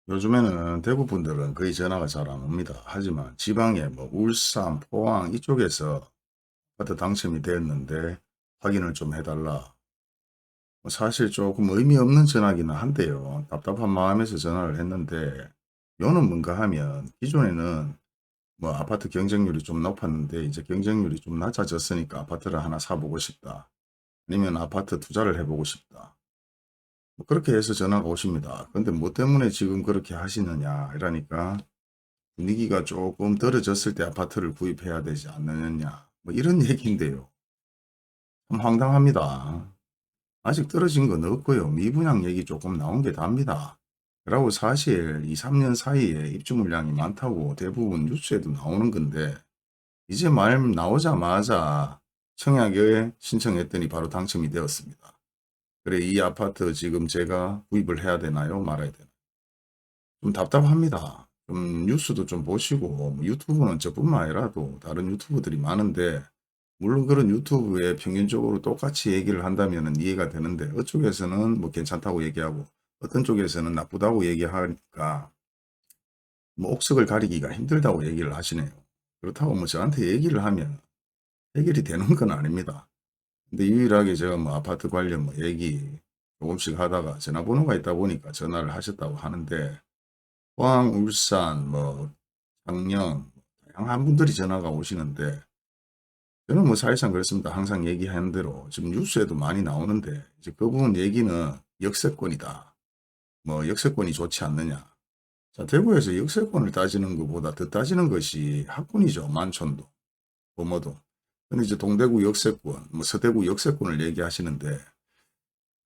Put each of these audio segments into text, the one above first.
요즘에는 대구 분들은 거의 전화가 잘 안 옵니다. 하지만 지방에 뭐 울산, 포항 이쪽에서 아파트 당첨이 되었는데 확인을 좀 해달라. 사실 조금 의미 없는 전화기는 한데요. 답답한 마음에서 전화를 했는데 요는 뭔가 하면 기존에는 뭐 아파트 경쟁률이 좀 높았는데 이제 경쟁률이 좀 낮아졌으니까 아파트를 하나 사보고 싶다. 아니면 아파트 투자를 해보고 싶다. 뭐 그렇게 해서 전화가 오십니다. 근데 뭐 때문에 지금 그렇게 하시느냐 이러니까 분위기가 조금 떨어졌을 때 아파트를 구입해야 되지 않느냐 뭐 이런 얘기인데요. 참 황당합니다. 아직 떨어진 건 없고요. 미분양 얘기 조금 나온 게 답니다. 그리고 사실 2, 3년 사이에 입주 물량이 많다고 대부분 뉴스에도 나오는 건데 이제 말 나오자마자 청약에 신청했더니 바로 당첨이 되었습니다. 그래 이 아파트 지금 제가 구입을 해야 되나요? 말아야 되나요? 좀 답답합니다. 좀 뉴스도 좀 보시고 뭐 유튜브는 저뿐만 아니라도 다른 유튜브들이 많은데 물론 그런 유튜브에 평균적으로 똑같이 얘기를 한다면 이해가 되는데 어쪽에서는 뭐 괜찮다고 얘기하고 어떤 쪽에서는 나쁘다고 얘기하니까 뭐 옥석을 가리기가 힘들다고 얘기를 하시네요. 그렇다고 뭐 저한테 얘기를 하면 해결이 되는 건 아닙니다. 근데 유일하게 제가 뭐 아파트 관련 뭐 얘기 조금씩 하다가 전화번호가 있다 보니까 전화를 하셨다고 하는데 포항, 울산, 뭐 작년 다양한 분들이 전화가 오시는데 저는 뭐 사실상 그렇습니다. 항상 얘기하는 대로 지금 뉴스에도 많이 나오는데 이제 그 부분 얘기는 역세권이다. 뭐 역세권이 좋지 않느냐. 자, 대구에서 역세권을 따지는 것보다 더 따지는 것이 학군이죠. 만촌도, 범어도. 근데 이제 동대구 역세권, 뭐 서대구 역세권을 얘기하시는데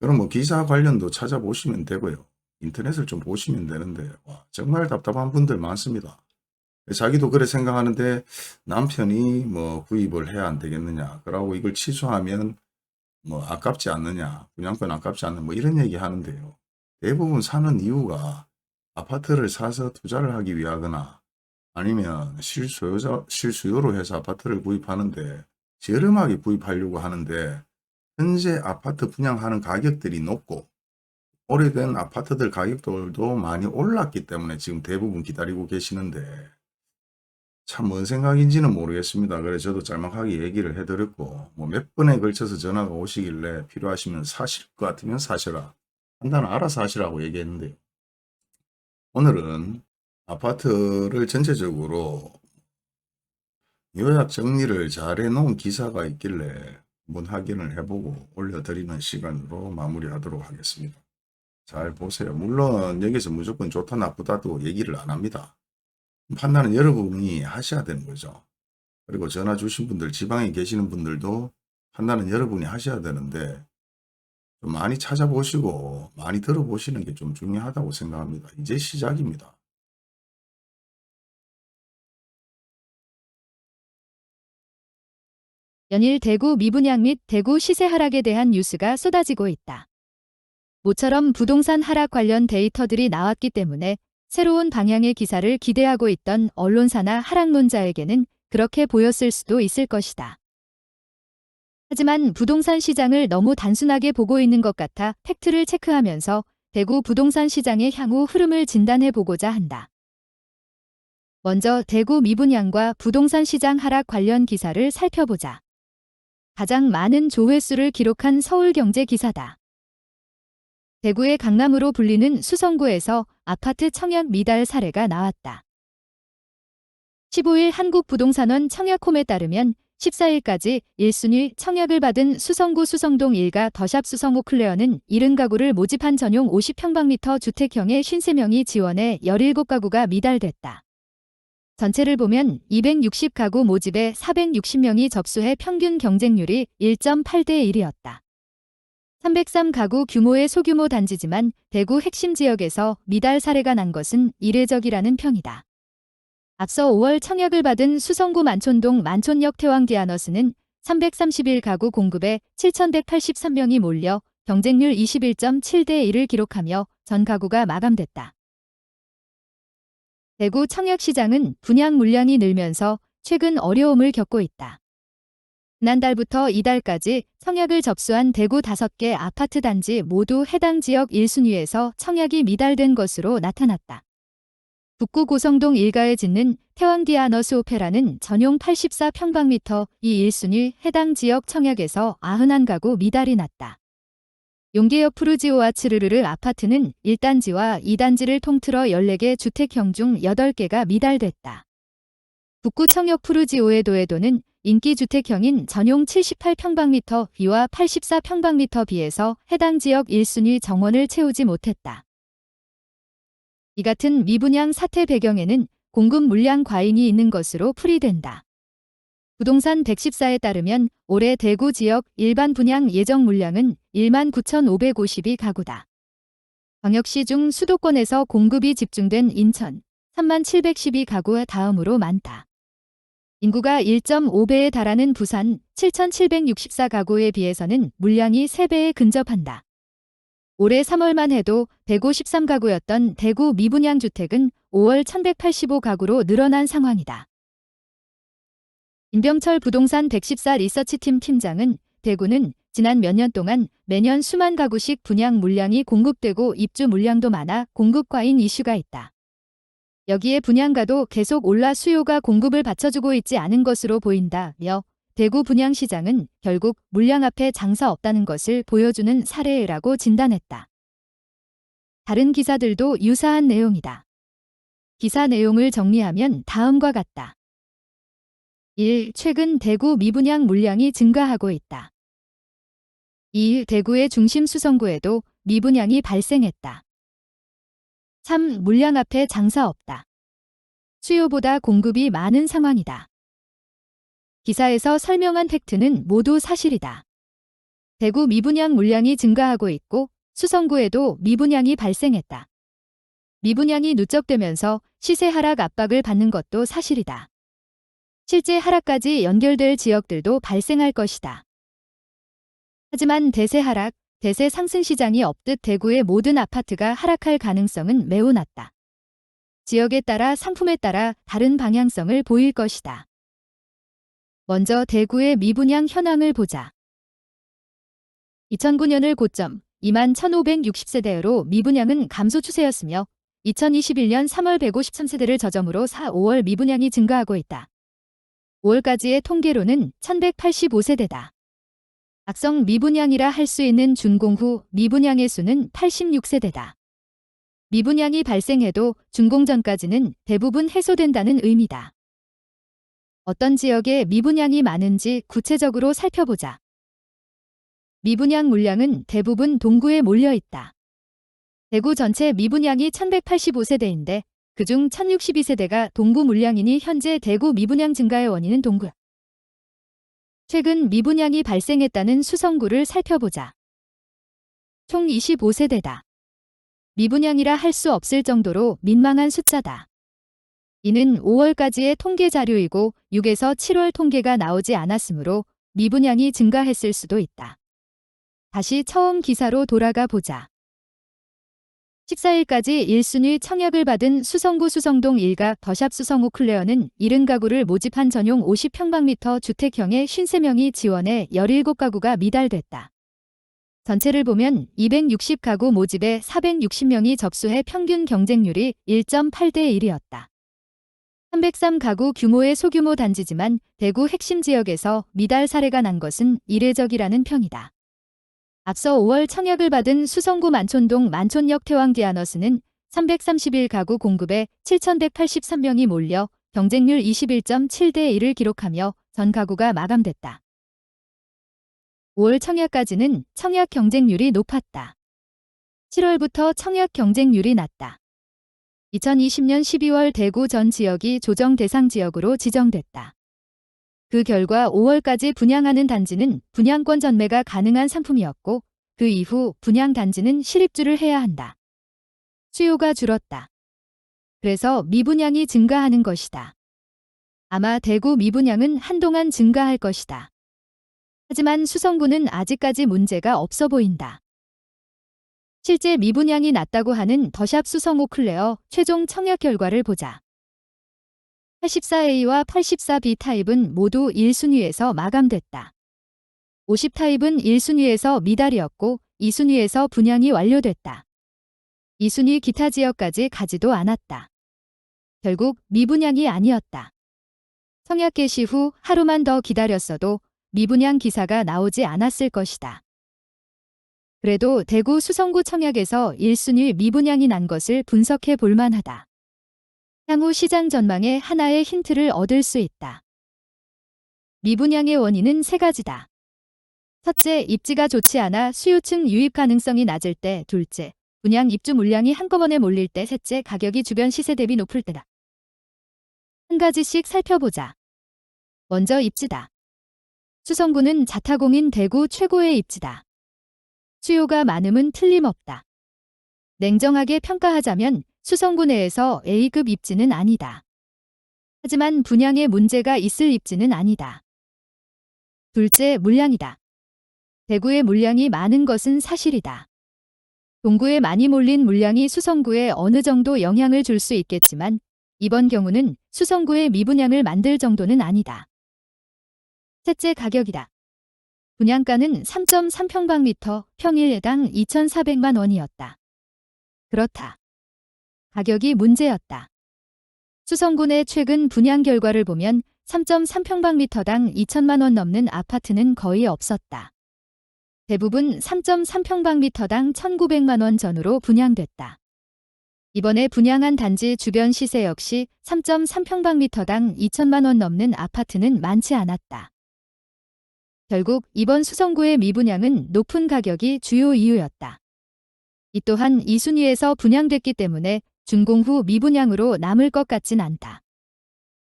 그럼 뭐 기사 관련도 찾아보시면 되고요. 인터넷을 좀 보시면 되는데 와, 정말 답답한 분들 많습니다. 자기도 그래 생각하는데 남편이 뭐 구입을 해야 안 되겠느냐. 그러고 이걸 취소하면 뭐 아깝지 않느냐. 분양권 아깝지 않느냐. 뭐 이런 얘기 하는데요. 대부분 사는 이유가 아파트를 사서 투자를 하기 위하거나 아니면 실수요로 해서 아파트를 구입하는데 저렴하게 구입하려고 하는데 현재 아파트 분양하는 가격들이 높고 오래된 아파트들 가격들도 많이 올랐기 때문에 지금 대부분 기다리고 계시는데 참 뭔 생각인지는 모르겠습니다. 그래 저도 짤막하게 얘기를 해드렸고 뭐 몇 번에 걸쳐서 전화가 오시길래 필요하시면 사실 것 같으면 사셔라. 판단은 알아서 하시라고 얘기했는데요. 오늘은 아파트를 전체적으로 요약 정리를 잘 해놓은 기사가 있길래 한번 확인을 해보고 올려드리는 시간으로 마무리하도록 하겠습니다. 잘 보세요. 물론 여기서 무조건 좋다 나쁘다도 얘기를 안 합니다. 판단은 여러분이 하셔야 되는 거죠. 그리고 전화 주신 분들, 지방에 계시는 분들도 판단은 여러분이 하셔야 되는데 좀 많이 찾아보시고 많이 들어보시는 게 좀 중요하다고 생각합니다. 이제 시작입니다. 연일 대구 미분양 및 대구 시세 하락에 대한 뉴스가 쏟아지고 있다. 모처럼 부동산 하락 관련 데이터들이 나왔기 때문에 새로운 방향의 기사를 기대하고 있던 언론사나 하락론자에게는 그렇게 보였을 수도 있을 것이다. 하지만 부동산 시장을 너무 단순하게 보고 있는 것 같아 팩트를 체크하면서 대구 부동산 시장의 향후 흐름을 진단해 보고자 한다. 먼저 대구 미분양과 부동산 시장 하락 관련 기사를 살펴보자. 가장 많은 조회수를 기록한 서울경제 기사다. 대구의 강남으로 불리는 수성구에서 아파트 청약 미달 사례가 나왔다. 15일 한국부동산원 청약홈에 따르면 14일까지 1순위 청약을 받은 수성구 수성동 1가 더샵 수성호 클레어는 70가구를 모집한 전용 50평방미터 주택형의 53명이 지원해 17가구가 미달됐다. 전체를 보면 260가구 모집에 460명이 접수해 평균 경쟁률이 1.8대 1이었다. 303가구 규모의 소규모 단지지만 대구 핵심 지역에서 미달 사례가 난 것은 이례적이라는 평이다. 앞서 5월 청약을 받은 수성구 만촌동 만촌역 태왕디아너스는 331가구 공급에 7,183명이 몰려 경쟁률 21.7대 1을 기록하며 전 가구가 마감됐다. 대구 청약시장은 분양 물량이 늘면서 최근 어려움을 겪고 있다. 지난달부터 이달까지 청약을 접수한 대구 5개 아파트 단지 모두 해당 지역 1순위에서 청약이 미달된 것으로 나타났다. 북구 고성동 일가에 짓는 태왕디아너스 오페라는 전용 84평방미터 이 1순위 해당 지역 청약에서 91가구 미달이 났다. 용계역 푸르지오와 츠르르르 아파트는 1단지와 2단지를 통틀어 14개 주택형 중 8개가 미달됐다. 북구 청역 푸르지오의 도에도는 인기 주택형인 전용 78평방미터 B와 84평방미터 B에서 해당 지역 1순위 정원을 채우지 못했다. 이 같은 미분양 사태 배경에는 공급 물량 과잉이 있는 것으로 풀이된다. 부동산 114에 따르면 올해 대구 지역 일반 분양 예정 물량은 19,552가구다. 광역시 중 수도권에서 공급이 집중된 인천 3712가구 다음으로 많다. 인구가 1.5배에 달하는 부산 7,764가구에 비해서는 물량이 3배에 근접한다. 올해 3월만 해도 153가구였던 대구 미분양 주택은 5월 1,185가구로 늘어난 상황이다. 임병철 부동산 114 리서치팀 팀장은 대구는 지난 몇 년 동안 매년 수만 가구씩 분양 물량이 공급되고 입주 물량도 많아 공급 과잉 이슈가 있다. 여기에 분양가도 계속 올라 수요가 공급을 받쳐주고 있지 않은 것으로 보인다며 대구 분양시장은 결국 물량 앞에 장사 없다는 것을 보여주는 사례라고 진단했다. 다른 기사들도 유사한 내용이다. 기사 내용을 정리하면 다음과 같다. 1. 최근 대구 미분양 물량이 증가하고 있다. 2. 대구의 중심 수성구에도 미분양이 발생했다. 3. 물량 앞에 장사 없다. 수요보다 공급이 많은 상황이다. 기사에서 설명한 팩트는 모두 사실이다. 대구 미분양 물량이 증가하고 있고 수성구에도 미분양이 발생했다. 미분양이 누적되면서 시세 하락 압박을 받는 것도 사실이다. 실제 하락까지 연결될 지역들도 발생할 것이다. 하지만 대세 하락, 대세 상승 시장이 없듯 대구의 모든 아파트가 하락할 가능성은 매우 낮다. 지역에 따라 상품에 따라 다른 방향성을 보일 것이다. 먼저 대구의 미분양 현황을 보자. 2009년을 고점 21,560세대로 미분양은 감소 추세였으며 2021년 3월 153세대를 저점으로 4, 5월 미분양이 증가하고 있다. 5월까지의 통계로는 1,185세대다. 악성 미분양이라 할 수 있는 준공 후 미분양의 수는 86세대다. 미분양이 발생해도 준공 전까지는 대부분 해소된다는 의미다. 어떤 지역에 미분양이 많은지 구체적으로 살펴보자. 미분양 물량은 대부분 동구에 몰려 있다. 대구 전체 미분양이 1,185세대인데 그중 1,062세대가 동구 물량이니 현재 대구 미분양 증가의 원인은 동구. 최근 미분양이 발생했다는 수성구를 살펴보자. 총 25세대다. 미분양이라 할 수 없을 정도로 민망한 숫자다. 이는 5월까지의 통계 자료이고 6에서 7월 통계가 나오지 않았으므로 미분양이 증가했을 수도 있다. 다시 처음 기사로 돌아가 보자. 14일까지 1순위 청약을 받은 수성구 수성동 일가 더샵 수성호 클레어는 70가구를 모집한 전용 50평방미터 주택형의 53명이 지원해 17가구가 미달됐다. 전체를 보면 260가구 모집에 460명이 접수해 평균 경쟁률이 1.8대 1이었다. 303가구 규모의 소규모 단지지만 대구 핵심 지역에서 미달 사례가 난 것은 이례적이라는 평이다. 앞서 5월 청약을 받은 수성구 만촌동 만촌역 태왕디아너스는 331가구 공급에 7,183명이 몰려 경쟁률 21.7대 1을 기록하며 전 가구가 마감됐다. 5월 청약까지는 청약 경쟁률이 높았다. 7월부터 청약 경쟁률이 낮다. 2020년 12월 대구 전 지역이 조정 대상 지역으로 지정됐다. 그 결과 5월까지 분양하는 단지는 분양권 전매가 가능한 상품이었고 그 이후 분양 단지는 실입주를 해야 한다. 수요가 줄었다. 그래서 미분양이 증가하는 것이다. 아마 대구 미분양은 한동안 증가할 것이다. 하지만 수성구는 아직까지 문제가 없어 보인다. 실제 미분양이 낮다고 하는 더샵 수성호 클레어 최종 청약 결과를 보자. 84A와 84B 타입은 모두 1순위에서 마감됐다. 50 타입은 1순위에서 미달이었고 2순위에서 분양이 완료됐다. 2순위 기타 지역까지 가지도 않았다. 결국 미분양이 아니었다. 청약 개시 후 하루만 더 기다렸어도 미분양 기사가 나오지 않았을 것이다. 그래도 대구 수성구 청약에서 1순위 미분양이 난 것을 분석해 볼 만하다. 향후 시장 전망에 하나의 힌트를 얻을 수 있다. 미분양의 원인은 세 가지다. 첫째, 입지가 좋지 않아 수요층 유입 가능성이 낮을 때. 둘째, 분양 입주 물량이 한꺼번에 몰릴 때. 셋째, 가격이 주변 시세 대비 높을 때다. 한 가지씩 살펴보자. 먼저 입지다. 수성구는 자타공인 대구 최고의 입지다. 수요가 많음은 틀림없다. 냉정하게 평가하자면 수성구 내에서 A급 입지는 아니다. 하지만 분양에 문제가 있을 입지는 아니다. 둘째, 물량이다. 대구에 물량이 많은 것은 사실이다. 동구에 많이 몰린 물량이 수성구에 어느 정도 영향을 줄 수 있겠지만 이번 경우는 수성구에 미분양을 만들 정도는 아니다. 셋째, 가격이다. 분양가는 3.3평방미터 평일당 2,400만 원이었다. 그렇다. 가격이 문제였다. 수성구 내 최근 분양 결과를 보면 3.3평방미터당 2천만 원 넘는 아파트는 거의 없었다. 대부분 3.3평방미터당 1,900만 원 전후로 분양됐다. 이번에 분양한 단지 주변 시세 역시 3.3평방미터당 2천만 원 넘는 아파트는 많지 않았다. 결국 이번 수성구의 미분양은 높은 가격이 주요 이유였다. 이 또한 2순위에서 분양됐기 때문에 준공 후 미분양으로 남을 것 같진 않다.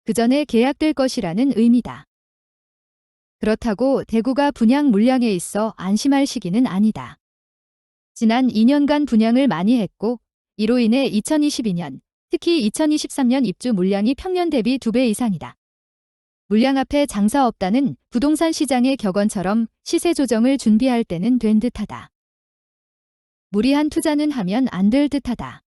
그 전에 계약될 것이라는 의미다. 그렇다고 대구가 분양 물량에 있어 안심할 시기는 아니다. 지난 2년간 분양을 많이 했고 이로 인해 2022년, 특히 2023년 입주 물량이 평년 대비 2배 이상이다. 물량 앞에 장사 없다는 부동산 시장의 격언처럼 시세 조정을 준비할 때는 된 듯하다. 무리한 투자는 하면 안 될 듯하다.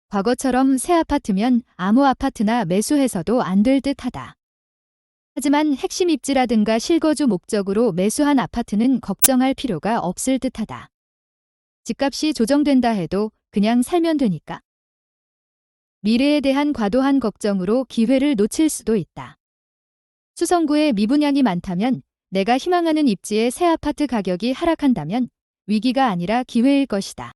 과거처럼 새 아파트면 아무 아파트나 매수해서도 안 될 듯하다. 하지만 핵심 입지라든가 실거주 목적으로 매수한 아파트는 걱정할 필요가 없을 듯하다. 집값이 조정된다 해도 그냥 살면 되니까. 미래에 대한 과도한 걱정으로 기회를 놓칠 수도 있다. 수성구에 미분양이 많다면 내가 희망하는 입지의 새 아파트 가격이 하락한다면 위기가 아니라 기회일 것이다.